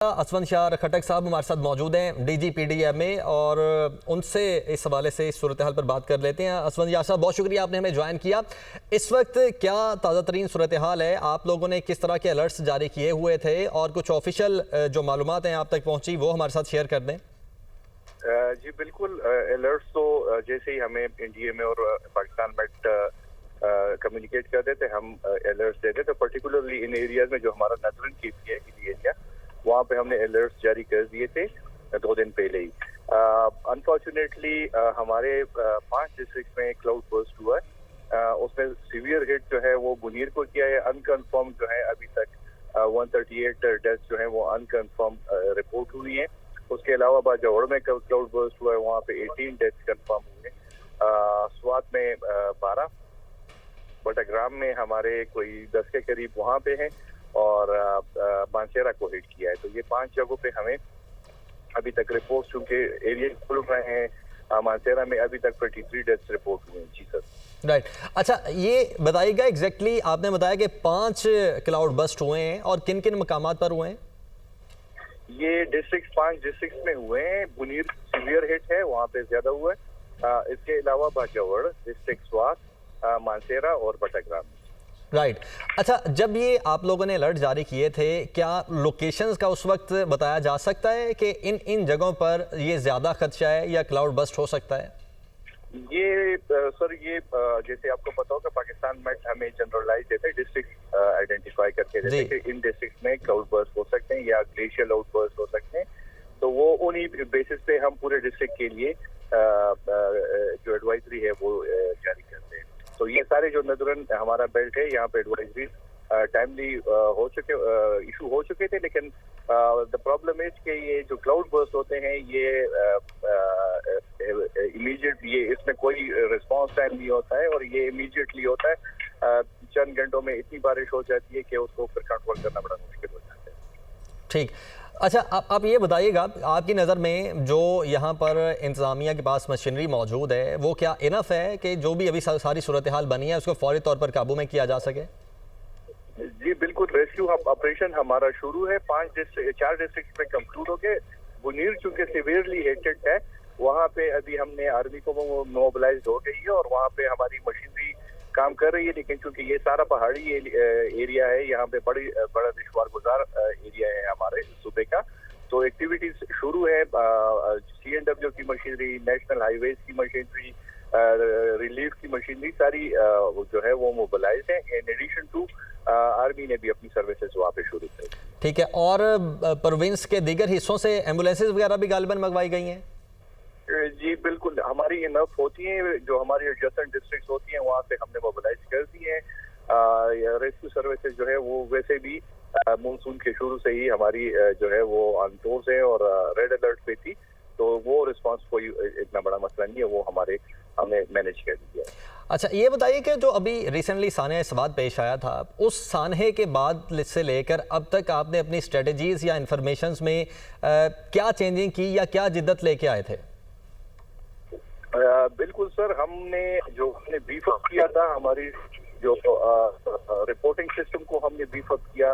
असवंत शाह खटक साहब हमारे साथ मौजूद हैं, DGPDMA, और उनसे इस हवाले से इस सूरत हाल पर बात कर लेते हैं। असवंत शाह साहब, बहुत शुक्रिया आपने हमें ज्वाइन किया। इस वक्त क्या ताज़ा तरीन सूरत हाल है? आप लोगों ने किस तरह के अलर्ट्स जारी किए हुए थे और कुछ ऑफिशियल जो मालूमात हैं आप तक पहुँची वो हमारे साथ शेयर कर दें। जी बिल्कुल, अलर्ट्स तो जैसे ही हमें इंडिया में और पाकिस्तान में कम्युनिकेट कर देते हम अलर्ट्स देते थे, पर्टिकुलरली इन एरियाज में जो हमारा नदरन केपी है हिली एरिया, वहाँ पे हमने अलर्ट्स जारी कर दिए थे 2 दिन पहले ही। अनफॉर्चुनेटली हमारे 5 डिस्ट्रिक्ट में क्लाउड बर्स्ट हुआ है। उसमें सीवियर हिट जो है वो बुनीर को किया है। अनकन्फर्म जो है अभी तक 138 डेथ्स जो है वो अनकन्फर्म रिपोर्ट हुई है। उसके अलावा बाजौड़ में क्लाउड बर्स्ट हुआ है, वहाँ पे 18 डेथ्स कंफर्म हुए। स्वात में 12, बटाग्राम में हमारे कोई 10 के करीब वहाँ पे हैं, और मानसेरा को हिट किया है। तो ये 5 जगहों पे हमें अभी तक रिपोर्ट, चूंकि एरिया खुल रहे हैं, मानसेरा में अभी तक 23 डेथ्स रिपोर्ट हुए हैं। जी सर। राइट। अच्छा, ये बताइएगा एग्जैक्टली, आपने बताया कि 5 क्लाउड बस्ट हुए हैं और किन किन मकामात पर हुए हैं? ये डिस्ट्रिक्ट 5 डिस्ट्रिक्ट में हुए हैं। बुनीर सीवियर हिट है, वहाँ पे ज्यादा हुआ है। इसके अलावा बाजौड़ डिस्ट्रिक्ट, स्वात, मानसेरा और बटाग्राम। राइट। अच्छा, जब ये आप लोगों ने अलर्ट जारी किए थे, क्या लोकेशंस का उस वक्त बताया जा सकता है कि इन जगहों पर ये ज्यादा खदशा है या क्लाउड बस्ट हो सकता है? ये सर, ये जैसे आपको पता होगा, पाकिस्तान में हमें जनरलाइज देते हैं, डिस्ट्रिक्ट आइडेंटिफाई करके देते हैं कि इन डिस्ट्रिक्ट में क्लाउड बर्स्ट हो सकते हैं या ग्लेशियल आउट बर्स्ट हो सकते हैं। तो वो उन्हीं बेसिस पे हम पूरे डिस्ट्रिक्ट के लिए जो एडवाइजरी है वो जारी करते हैं। तो ये सारे जो नदरन हमारा बेल्ट है, यहाँ पे एडवाइजरी टाइमली इशू हो चुके थे, लेकिन द प्रॉब्लम इज कि ये जो क्लाउड बर्स्ट होते हैं ये इमीडिएट, ये इसमें कोई रिस्पांस टाइम नहीं होता है और ये इमीडिएटली होता है। चंद घंटों में इतनी बारिश हो जाती है कि उसको फिर कंट्रोल करना बड़ा मुश्किल हो जाता है। ठीक। अच्छा, आप ये बताइएगा, आपकी नज़र में जो यहाँ पर इंतज़ामिया के पास मशीनरी मौजूद है वो क्या इनफ है कि जो भी अभी सारी सूरत हाल बनी है उसको फौरी तौर पर काबू में किया जा सके? जी बिल्कुल, रेस्क्यू ऑपरेशन हमारा शुरू है। 4 डिस्ट्रिक्ट में कंक्लूड हो गए। बुनीर चूंकि सिवियरली हिटेड है, वहाँ पे अभी हमने आर्मी को मोबिलाइज हो गई है और वहाँ पे हमारी मशीनरी काम कर रही है। लेकिन चूंकि ये सारा पहाड़ी एरिया है, यहाँ पे बड़ा दुश्वार गुजार एरिया है हमारे सूबे का, तो एक्टिविटीज शुरू है। CNW की मशीनरी, नेशनल हाईवेज की मशीनरी, रिलीफ की मशीनरी, सारी जो है वो मोबिलाइज है। इन एडिशन टू आर्मी ने भी अपनी सर्विसेज वहाँ पे शुरू की। ठीक है। और प्रोविंस के दीगर हिस्सों से एम्बुलेंसेज वगैरह भी गालिबन मंगवाई गई हैं? जी बिल्कुल, हमारी इनफ होती है। जो हमारी एडजेसेंट डिस्ट्रिक्ट होती हैं वहाँ पे हमने मोबिलाइज कर दी है। रेस्क्यू सर्विसेज जो है वो वैसे भी मानसून के शुरू से ही हमारी जो है वो ऑन टोर्स है और रेड अलर्ट पे थी, तो वो रिस्पांस कोई इतना बड़ा मसला नहीं है, वो हमने मैनेज कर दिया है। अच्छा, ये बताइए कि जो अभी रिसेंटली सानहे सवाद पेश आया था, उस सानहे के बाद से लेकर अब तक आपने अपनी स्ट्रेटजीज या इंफॉर्मेशंस में क्या चेंजिंग की या क्या जिद्दत लेके आए थे? बिल्कुल सर, हमने बीफ अप किया था। हमारी जो रिपोर्टिंग सिस्टम को हमने बीफ अप किया।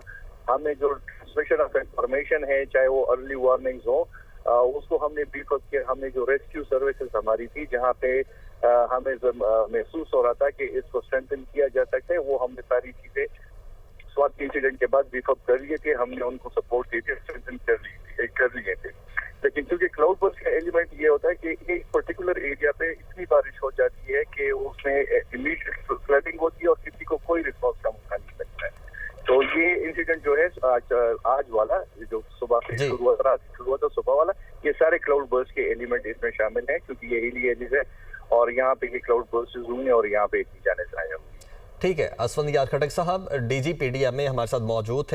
हमने जो ट्रांसमिशन ऑफ इंफॉर्मेशन है, चाहे वो अर्ली वार्निंग्स हो, उसको हमने बीफ अप किया। हमने जो रेस्क्यू सर्विसेज हमारी थी, जहाँ पे हमें महसूस हो रहा था कि इसको स्ट्रेंथन किया जा सकता है, वो हमने सारी चीजें स्वात इंसिडेंट के बाद बीफ अप कर लिए थे। हमने उनको सपोर्ट दी थी, स्ट्रेंथन कर लिए थे। लेकिन क्योंकि क्लाउड बर्स्ट का एलिमेंट ये होता है कि एक पर्टिकुलर एरिया पे इतनी बारिश हो जाती है कि उसमें इमीडिएट फ्लडिंग होती है और किसी को कोई रिस्पॉन्स का मौका नहीं मिलता है। तो ये इंसिडेंट जो है आज वाला, जो सुबह से शुरू हुआ था सुबह वाला, ये सारे क्लाउड बर्स्ट के एलिमेंट इसमें शामिल हैं, क्योंकि ये हिली एरिया है और यहाँ पे ये क्लाउड बर्स्ट हुए हैं और यहाँ पे इतनी जाने से आया हुई। ठीक है। असवंत शाह खटक साहब, DGPDMA हमारे साथ मौजूद थे।